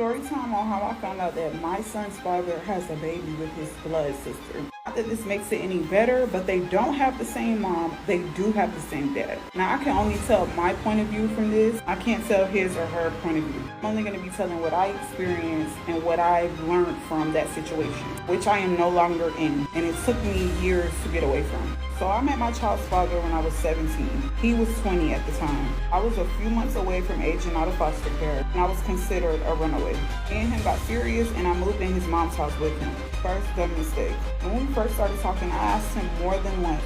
Story time on how I found out that my son's father has a baby with his blood sister. Not that this makes it any better, but they don't have the same mom. They do have the same dad. Now, I can only tell my point of view from this. I can't tell his or her point of view. I'm only going to be telling what I experienced and what I've learned from that situation, which I am no longer in. And it took me years to get away from. So I met my child's father when I was 17. He was 20 at the time. I was a few months away from aging out of foster care, and I was considered a runaway. Me and him got serious, and I moved in his mom's house with him. First dumb mistake. When we first started talking, I asked him more than once,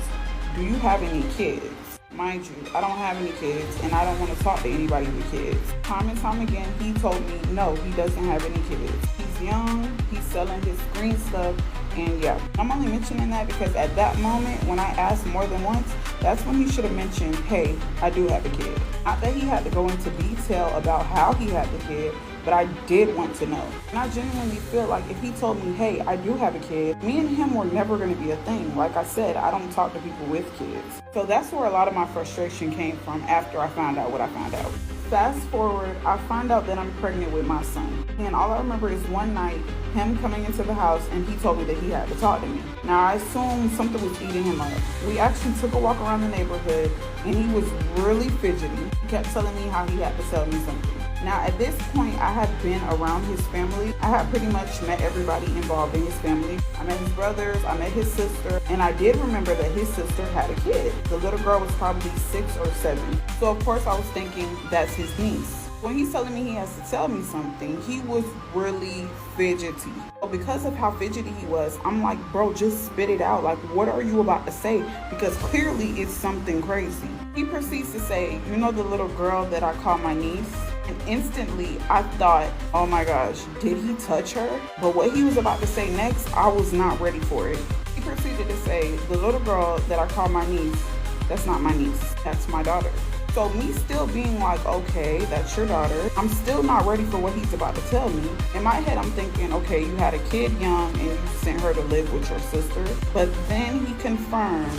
do you have any kids? Mind you, I don't have any kids, and I don't want to talk to anybody with kids. Time and time again, he told me no, he doesn't have any kids. He's young, he's selling his green stuff, and yeah. I'm only mentioning that because at that moment, when I asked more than once, that's when he should have mentioned, hey, I do have a kid. Not that he had to go into detail about how he had the kid, but I did want to know. And I genuinely feel like if he told me, hey, I do have a kid, me and him were never going to be a thing. Like I said, I don't talk to people with kids. So that's where a lot of my frustration came from after I found out what I found out. Fast forward, I find out that I'm pregnant with my son. And all I remember is one night, him coming into the house, and he told me that he had to talk to me. Now, I assumed something was eating him up. We actually took a walk around the neighborhood, and he was really fidgety. He kept telling me how he had to tell me something. Now, at this point, I had been around his family. I had pretty much met everybody involved in his family. I met his brothers, I met his sister, and I did remember that his sister had a kid. The little girl was probably 6 or 7. So, of course, I was thinking that's his niece. When he's telling me he has to tell me something, he was really fidgety. So because of how fidgety he was, I'm like, bro, just spit it out. Like, what are you about to say? Because clearly it's something crazy. He proceeds to say, you know the little girl that I call my niece? And instantly I thought, oh my gosh, did he touch her? But what he was about to say next, I was not ready for it. He proceeded to say, the little girl that I call my niece, that's not my niece, that's my daughter. So me still being like, okay, that's your daughter, I'm still not ready for what he's about to tell me. In my head, I'm thinking, okay, you had a kid young and you sent her to live with your sister. But then he confirmed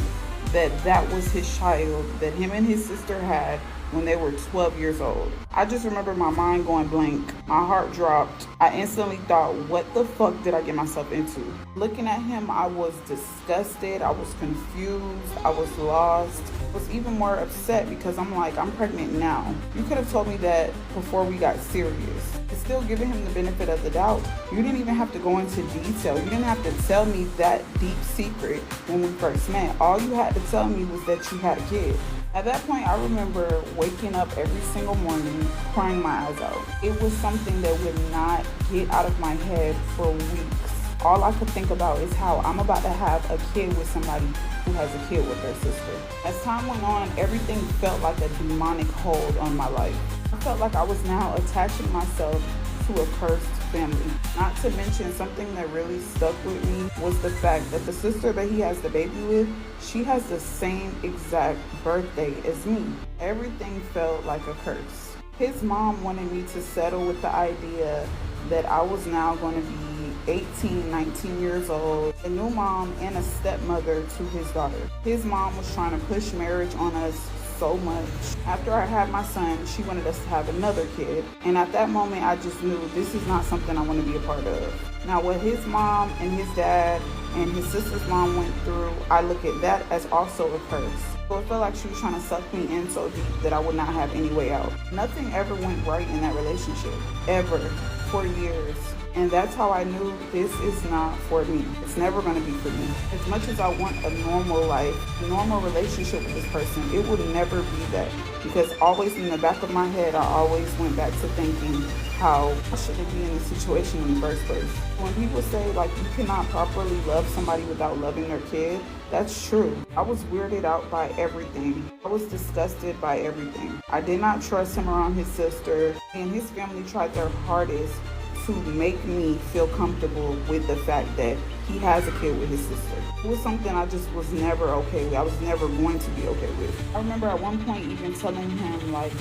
that that was his child that him and his sister had when they were 12 years old. I just remember my mind going blank. My heart dropped. I instantly thought, what the fuck did I get myself into? Looking at him, I was disgusted. I was confused. I was lost. I was even more upset because I'm like, I'm pregnant now. You could have told me that before we got serious. It's still giving him the benefit of the doubt. You didn't even have to go into detail. You didn't have to tell me that deep secret when we first met. All you had to tell me was that you had a kid. At that point, I remember waking up every single morning, crying my eyes out. It was something that would not get out of my head for weeks. All I could think about is how I'm about to have a kid with somebody who has a kid with their sister. As time went on, everything felt like a demonic hold on my life. I felt like I was now attaching myself to a cursed family. Not to mention, something that really stuck with me was the fact that the sister that he has the baby with, she has the same exact birthday as me. Everything felt like a curse. His mom wanted me to settle with the idea that I was now going to be 18, 19 years old, a new mom and a stepmother to his daughter. His mom was trying to push marriage on us so much. After I had my son, she wanted us to have another kid. And at that moment, I just knew this is not something I want to be a part of. Now, what his mom and his dad and his sister's mom went through, I look at that as also a curse. So it felt like she was trying to suck me in so deep that I would not have any way out. Nothing ever went right in that relationship, ever, for years. And that's how I knew this is not for me. It's never going to be for me. As much as I want a normal life, a normal relationship with this person, it would never be that. Because always in the back of my head, I always went back to thinking, how I shouldn't be in this situation in the first place. When people say, like, you cannot properly love somebody without loving their kid, that's true. I was weirded out by everything. I was disgusted by everything. I did not trust him around his sister, and his family tried their hardest to make me feel comfortable with the fact that he has a kid with his sister. It was something I just was never okay with. I was never going to be okay with. I remember at one point even telling him, like,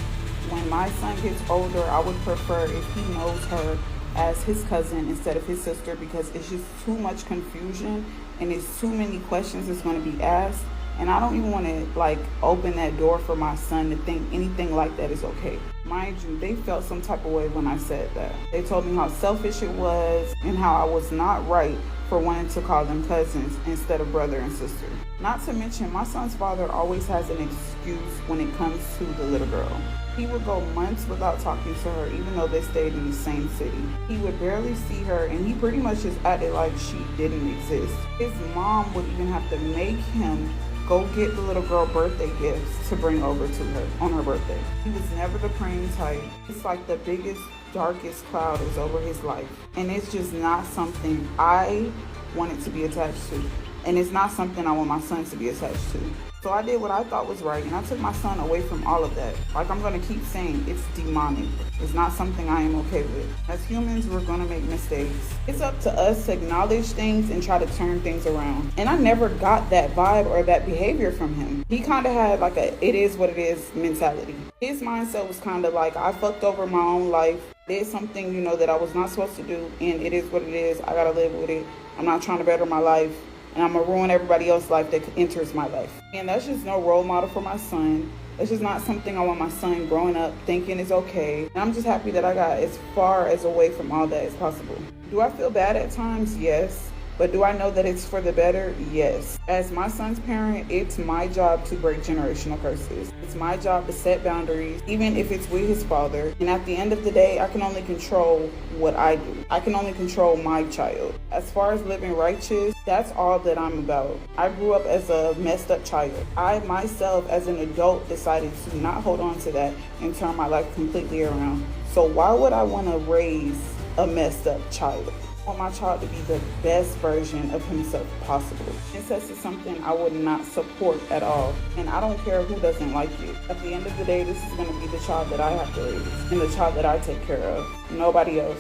when my son gets older, I would prefer if he knows her as his cousin instead of his sister, because it's just too much confusion and it's too many questions that's going to be asked And I don't even want to like open that door for my son to think anything like that is okay. Mind you, they felt some type of way when I said that. They told me how selfish it was and how I was not right for wanting to call them cousins instead of brother and sister. Not to mention, my son's father always has an excuse when it comes to the little girl. He would go months without talking to her, even though they stayed in the same city. He would barely see her, and he pretty much just acted like she didn't exist. His mom would even have to make him go get the little girl birthday gifts to bring over to her on her birthday. He was never the praying type. It's like the biggest, darkest cloud is over his life. And it's just not something I wanted to be attached to. And it's not something I want my son to be attached to. So I did what I thought was right, and I took my son away from all of that. Like I'm gonna keep saying, it's demonic. It's not something I am okay with. As humans, we're gonna make mistakes. It's up to us to acknowledge things and try to turn things around. And I never got that vibe or that behavior from him. He kind of had like a it is what it is mentality. His mindset was kind of like, I fucked over my own life, did something, that I was not supposed to do, and it is what it is. I gotta live with it. I'm not trying to better my life. And I'm gonna ruin everybody else's life that enters my life. And that's just no role model for my son. That's just not something I want my son growing up thinking is okay. And I'm just happy that I got as far as away from all that as possible. Do I feel bad at times? Yes. But do I know that it's for the better? Yes. As my son's parent, it's my job to break generational curses. It's my job to set boundaries, even if it's with his father. And at the end of the day, I can only control what I do. I can only control my child. As far as living righteous, that's all that I'm about. I grew up as a messed up child. I myself, as an adult, decided to not hold on to that and turn my life completely around. So why would I want to raise a messed up child? I want my child to be the best version of himself possible. Incest is something I would not support at all. And I don't care who doesn't like it. At the end of the day, this is going to be the child that I have to raise and the child that I take care of. Nobody else.